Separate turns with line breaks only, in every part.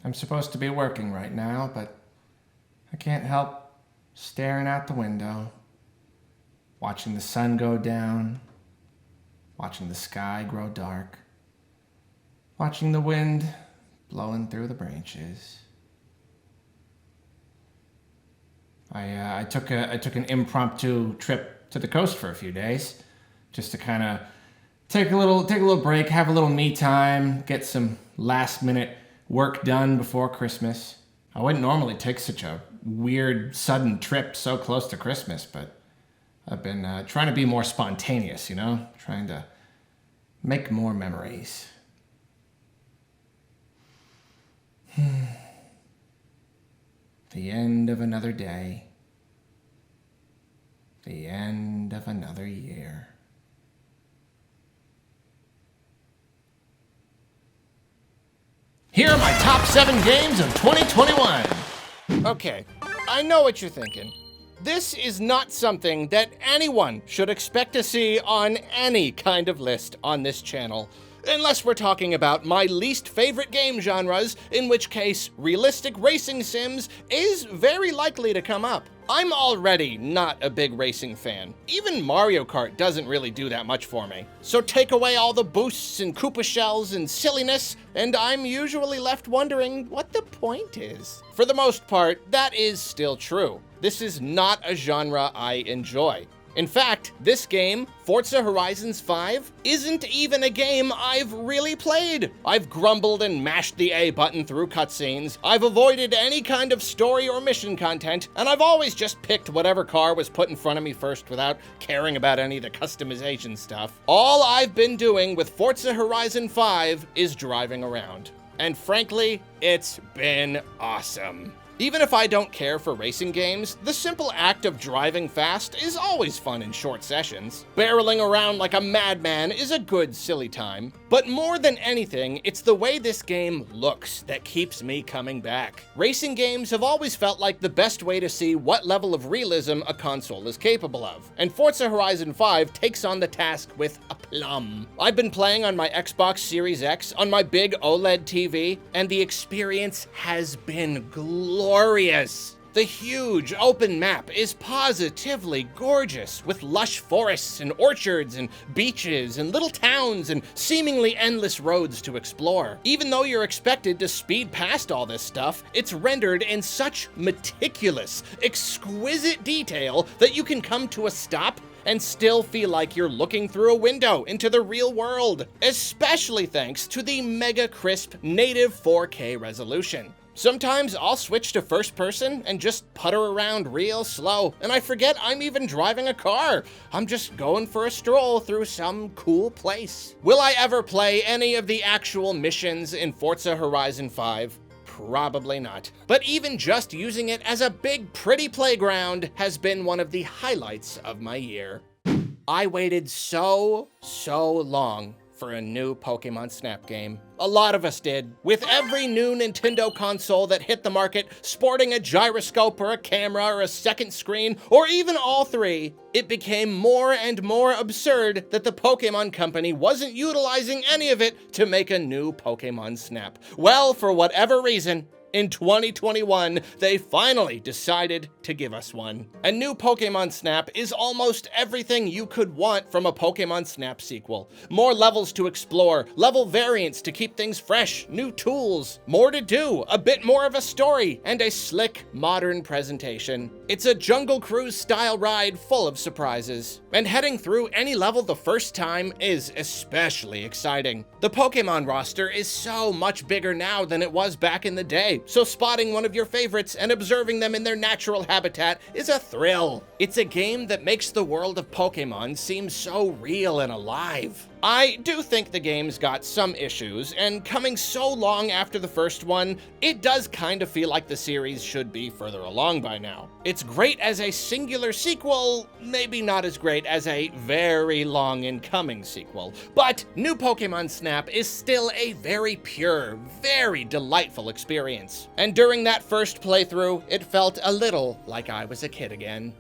I'm supposed to be working right now, but I can't help staring out the window, watching the sun go down, watching the sky grow dark, watching the wind blowing through the branches. I took an impromptu trip to the coast for a few days, just to kind of take a little break, have a little me time, get some last minute work done before Christmas. I wouldn't normally take such a weird sudden trip so close to Christmas, but I've been trying to be more spontaneous, trying to make more memories. The end of another day. The end of another year. Here are my top 7 games of 2021. Okay, I know what you're thinking. This is not something that anyone should expect to see on any kind of list on this channel. Unless we're talking about my least favorite game genres, in which case realistic racing sims is very likely to come up. I'm already not a big racing fan. Even Mario Kart doesn't really do that much for me. So take away all the boosts and Koopa shells and silliness, and I'm usually left wondering what the point is. For the most part, that is still true. This is not a genre I enjoy. In fact, this game, Forza Horizon 5, isn't even a game I've really played. I've grumbled and mashed the A button through cutscenes, I've avoided any kind of story or mission content, and I've always just picked whatever car was put in front of me first without caring about any of the customization stuff. All I've been doing with Forza Horizon 5 is driving around. And frankly, it's been awesome. Even if I don't care for racing games, the simple act of driving fast is always fun in short sessions. Barreling around like a madman is a good, silly time. But more than anything, it's the way this game looks that keeps me coming back. Racing games have always felt like the best way to see what level of realism a console is capable of, and Forza Horizon 5 takes on the task with aplomb. I've been playing on my Xbox Series X on my big OLED TV, and the experience has been glorious. The huge open map is positively gorgeous, with lush forests and orchards and beaches and little towns and seemingly endless roads to explore. Even though you're expected to speed past all this stuff, it's rendered in such meticulous, exquisite detail that you can come to a stop and still feel like you're looking through a window into the real world, especially thanks to the mega crisp native 4K resolution. Sometimes I'll switch to first person and just putter around real slow, and I forget I'm even driving a car. I'm just going for a stroll through some cool place. Will I ever play any of the actual missions in Forza Horizon 5? Probably not. But even just using it as a big, pretty playground has been one of the highlights of my year. I waited so long for a new Pokemon Snap game. A lot of us did. With every new Nintendo console that hit the market sporting a gyroscope or a camera or a second screen, or even all three, it became more and more absurd that the Pokemon Company wasn't utilizing any of it to make a new Pokemon Snap. Well, for whatever reason, in 2021, they finally decided to give us one. A new Pokemon Snap is almost everything you could want from a Pokemon Snap sequel. More levels to explore, level variants to keep things fresh, new tools, more to do, a bit more of a story, and a slick, modern presentation. It's a Jungle Cruise style ride full of surprises. And heading through any level the first time is especially exciting. The Pokemon roster is so much bigger now than it was back in the day, so spotting one of your favorites and observing them in their natural habitat is a thrill. It's a game that makes the world of Pokemon seem so real and alive. I do think the game's got some issues, and coming so long after the first one, it does kind of feel like the series should be further along by now. It's great as a singular sequel, maybe not as great as a very long incoming sequel, but New Pokemon Snap is still a very pure, very delightful experience. And during that first playthrough, it felt a little like I was a kid again.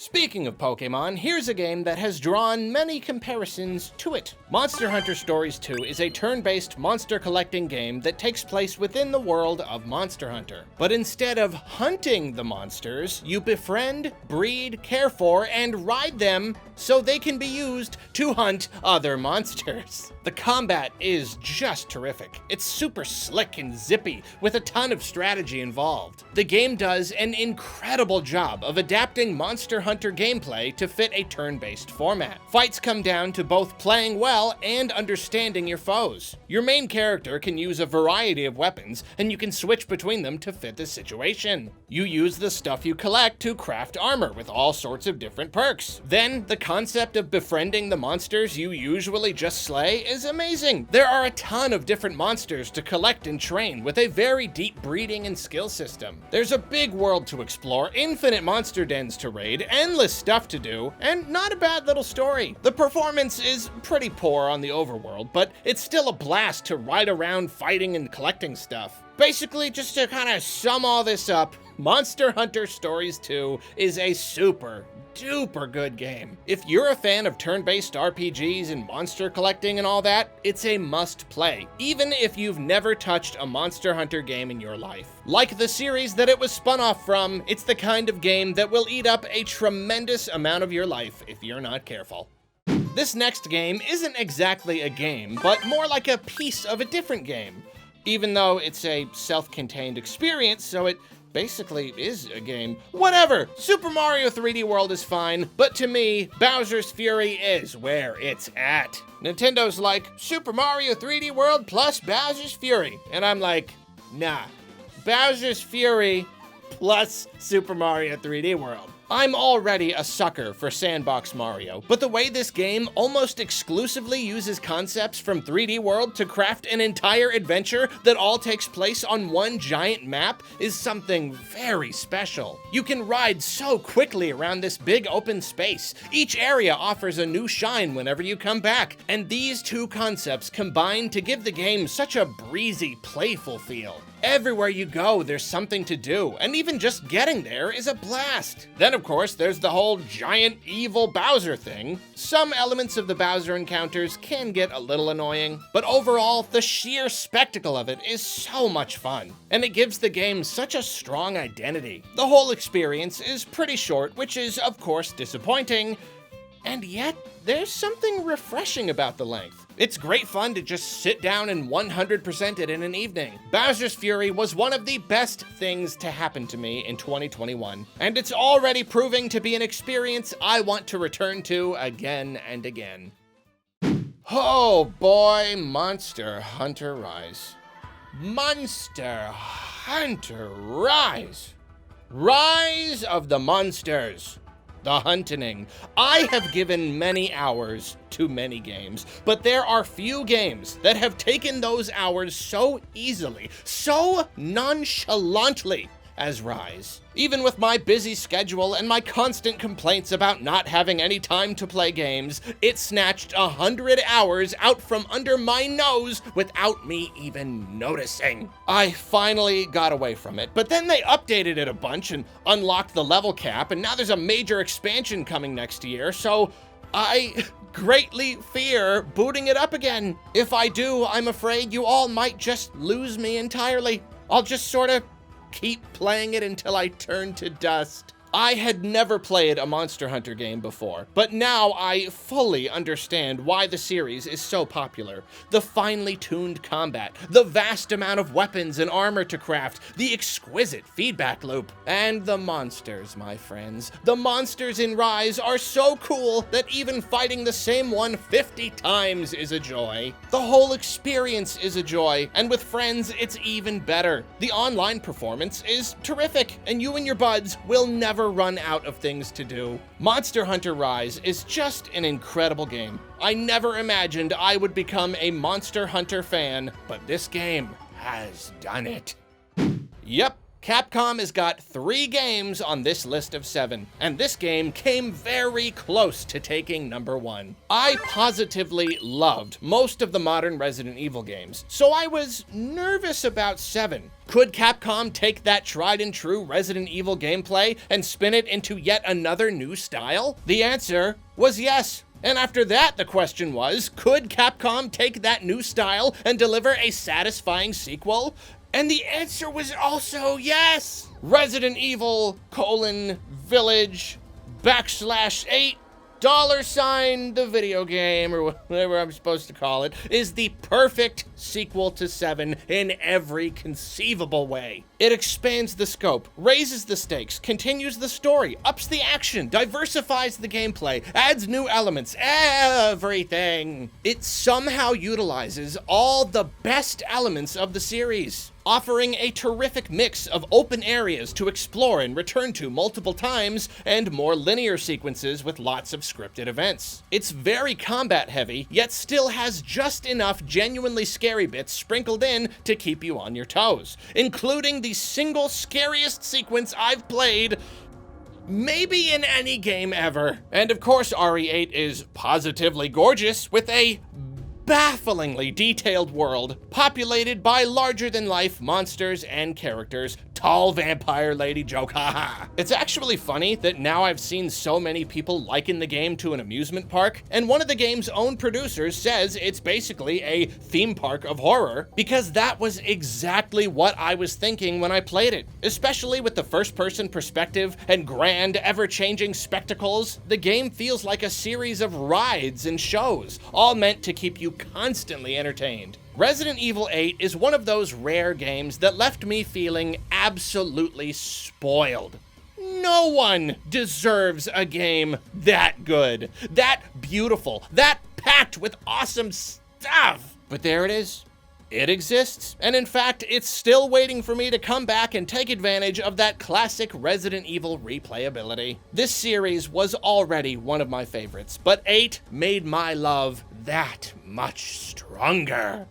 Speaking of Pokemon, here's a game that has drawn many comparisons to it. Monster Hunter Stories 2 is a turn-based monster collecting game that takes place within the world of Monster Hunter. But instead of hunting the monsters, you befriend, breed, care for, and ride them so they can be used to hunt other monsters. The combat is just terrific. It's super slick and zippy, with a ton of strategy involved. The game does an incredible job of adapting Monster Hunter gameplay to fit a turn-based format. Fights come down to both playing well and understanding your foes. Your main character can use a variety of weapons, and you can switch between them to fit the situation. You use the stuff you collect to craft armor with all sorts of different perks. Then, the concept of befriending the monsters you usually just slay is amazing. There are a ton of different monsters to collect and train with a very deep breeding and skill system. There's a big world to explore, infinite monster dens to raid, endless stuff to do, and not a bad little story. The performance is pretty poor on the overworld, but it's still a blast to ride around fighting and collecting stuff. Basically, just to kind of sum all this up, Monster Hunter Stories 2 is a super duper good game. If you're a fan of turn-based RPGs and monster collecting and all that, it's a must play, even if you've never touched a Monster Hunter game in your life. Like the series that it was spun off from, it's the kind of game that will eat up a tremendous amount of your life if you're not careful. This next game isn't exactly a game, but more like a piece of a different game. Even though it's a self-contained experience, so it basically is a game. Whatever, Super Mario 3D World is fine, but to me, Bowser's Fury is where it's at. Nintendo's like, Super Mario 3D World plus Bowser's Fury, and I'm like, nah, Bowser's Fury plus Super Mario 3D World. I'm already a sucker for Sandbox Mario, but the way this game almost exclusively uses concepts from 3D World to craft an entire adventure that all takes place on one giant map is something very special. You can ride so quickly around this big open space. Each area offers a new shine whenever you come back, and these two concepts combine to give the game such a breezy, playful feel. Everywhere you go, there's something to do, and even just getting there is a blast. Then, of course, there's the whole giant evil Bowser thing. Some elements of the Bowser encounters can get a little annoying, but overall, the sheer spectacle of it is so much fun, and it gives the game such a strong identity. The whole experience is pretty short, which is, of course, disappointing, and yet, there's something refreshing about the length. It's great fun to just sit down and 100% it in an evening. Bowser's Fury was one of the best things to happen to me in 2021, and it's already proving to be an experience I want to return to again and again. Oh boy, Monster Hunter Rise. Monster Hunter Rise. Rise of the Monsters. The Huntening. I have given many hours to many games, but there are few games that have taken those hours so easily, so nonchalantly as Rise. Even with my busy schedule and my constant complaints about not having any time to play games, it snatched 100 hours out from under my nose without me even noticing. I finally got away from it, but then they updated it a bunch and unlocked the level cap, and now there's a major expansion coming next year, so I greatly fear booting it up again. If I do, I'm afraid you all might just lose me entirely. I'll just sort of keep playing it until I turn to dust. I had never played a Monster Hunter game before, but now I fully understand why the series is so popular. The finely tuned combat, the vast amount of weapons and armor to craft, the exquisite feedback loop, and the monsters, my friends. The monsters in Rise are so cool that even fighting the same one 50 times is a joy. The whole experience is a joy, and with friends, it's even better. The online performance is terrific, and you and your buds will never run out of things to do. Monster Hunter Rise is just an incredible game. I never imagined I would become a Monster Hunter fan, but this game has done it. Yep, Capcom has got 3 games on this list of 7, and this game came very close to taking number 1. I positively loved most of the modern Resident Evil games, so I was nervous about 7. Could Capcom take that tried and true Resident Evil gameplay and spin it into yet another new style? The answer was yes. And after that, the question was, could Capcom take that new style and deliver a satisfying sequel? And the answer was also yes! Resident Evil, Village, /8, $, the video game, or whatever I'm supposed to call it, is the perfect sequel to 7 in every conceivable way. It expands the scope, raises the stakes, continues the story, ups the action, diversifies the gameplay, adds new elements, everything. It somehow utilizes all the best elements of the series, offering a terrific mix of open areas to explore and return to multiple times, and more linear sequences with lots of scripted events. It's very combat heavy, yet still has just enough genuinely scary bits sprinkled in to keep you on your toes, including the single scariest sequence I've played maybe in any game ever. And of course, RE8 is positively gorgeous, with a bafflingly detailed world populated by larger-than-life monsters and characters. Tall vampire lady joke, haha. It's actually funny that now I've seen so many people liken the game to an amusement park, and one of the game's own producers says it's basically a theme park of horror, because that was exactly what I was thinking when I played it. Especially with the first-person perspective and grand, ever-changing spectacles, the game feels like a series of rides and shows, all meant to keep you constantly entertained. Resident Evil 8 is one of those rare games that left me feeling absolutely spoiled. No one deserves a game that good, that beautiful, that packed with awesome stuff. But there it is. It exists, and in fact, it's still waiting for me to come back and take advantage of that classic Resident Evil replayability. This series was already one of my favorites, but 8 made my love that much stronger.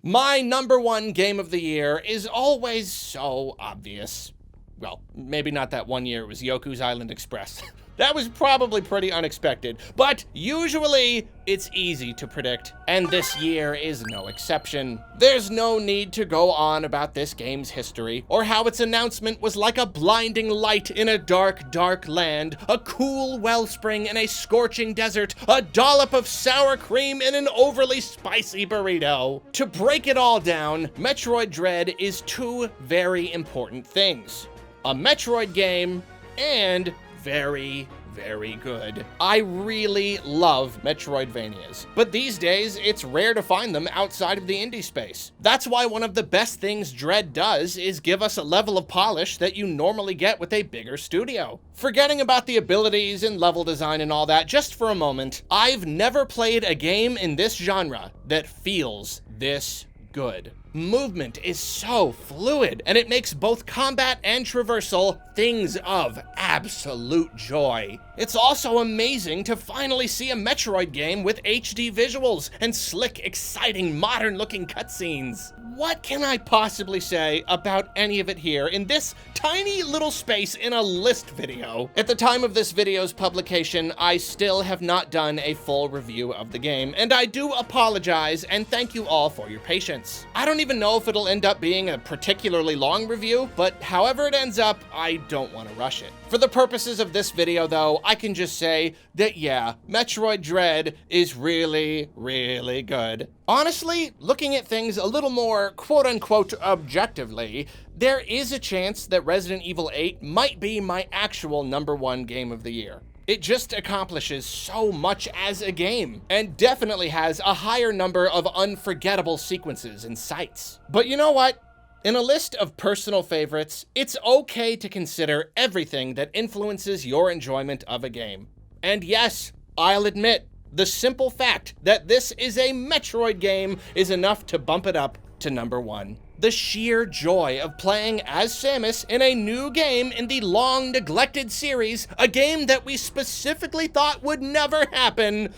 My number 1 game of the year is always so obvious. Well, maybe not that one year it was Yoku's Island Express. That was probably pretty unexpected, but usually it's easy to predict, and this year is no exception. There's no need to go on about this game's history, or how its announcement was like a blinding light in a dark, dark land, a cool wellspring in a scorching desert, a dollop of sour cream in an overly spicy burrito. To break it all down, Metroid Dread is 2 very important things: a Metroid game and very, very good. I really love Metroidvanias, but these days it's rare to find them outside of the indie space. That's why one of the best things Dread does is give us a level of polish that you normally get with a bigger studio. Forgetting about the abilities and level design and all that just for a moment, I've never played a game in this genre that feels this good. Movement is so fluid, and it makes both combat and traversal things of absolute joy. It's also amazing to finally see a Metroid game with HD visuals and slick, exciting, modern-looking cutscenes. What can I possibly say about any of it here in this tiny little space in a list video? At the time of this video's publication, I still have not done a full review of the game, and I do apologize and thank you all for your patience. I don't even know if it'll end up being a particularly long review, but however it ends up, I don't want to rush it. For the purposes of this video though, I can just say that yeah, Metroid Dread is really, really good. Honestly, looking at things a little more quote-unquote objectively, there is a chance that Resident Evil 8 might be my actual number 1 game of the year. It just accomplishes so much as a game, and definitely has a higher number of unforgettable sequences and sights. But you know what? In a list of personal favorites, it's okay to consider everything that influences your enjoyment of a game. And yes, I'll admit, the simple fact that this is a Metroid game is enough to bump it up to number 1. The sheer joy of playing as Samus in a new game in the long-neglected series, a game that we specifically thought would never happen.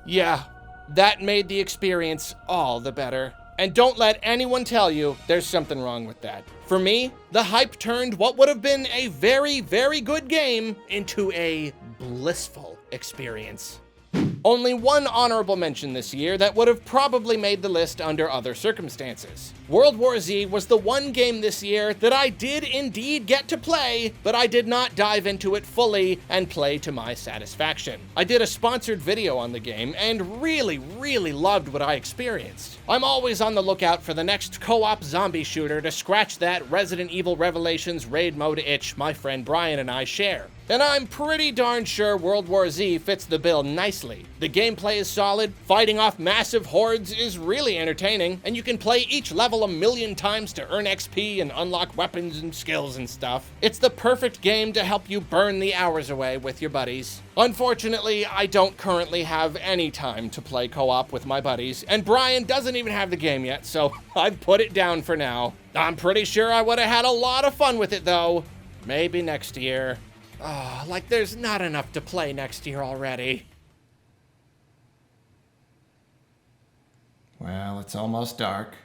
Yeah, that made the experience all the better. And don't let anyone tell you there's something wrong with that. For me, the hype turned what would have been a very, very good game into a blissful experience. Only one honorable mention this year that would have probably made the list under other circumstances. World War Z was the one game this year that I did indeed get to play, but I did not dive into it fully and play to my satisfaction. I did a sponsored video on the game and really, really loved what I experienced. I'm always on the lookout for the next co-op zombie shooter to scratch that Resident Evil Revelations raid mode itch my friend Brian and I share. And I'm pretty darn sure World War Z fits the bill nicely. The gameplay is solid, fighting off massive hordes is really entertaining, and you can play each level a million times to earn XP and unlock weapons and skills and stuff. It's the perfect game to help you burn the hours away with your buddies. Unfortunately, I don't currently have any time to play co-op with my buddies, and Brian doesn't even have the game yet, so I've put it down for now. I'm pretty sure I would have had a lot of fun with it though. Maybe next year. Oh, like there's not enough to play next year already. Well, it's almost dark.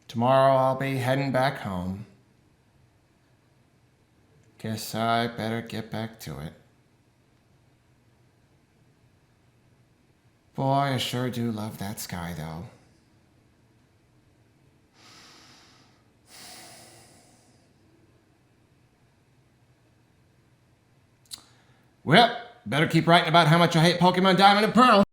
Tomorrow I'll be heading back home. Guess I better get back to it. Boy, I sure do love that sky, though. Well, better keep writing about how much I hate Pokemon Diamond and Pearl.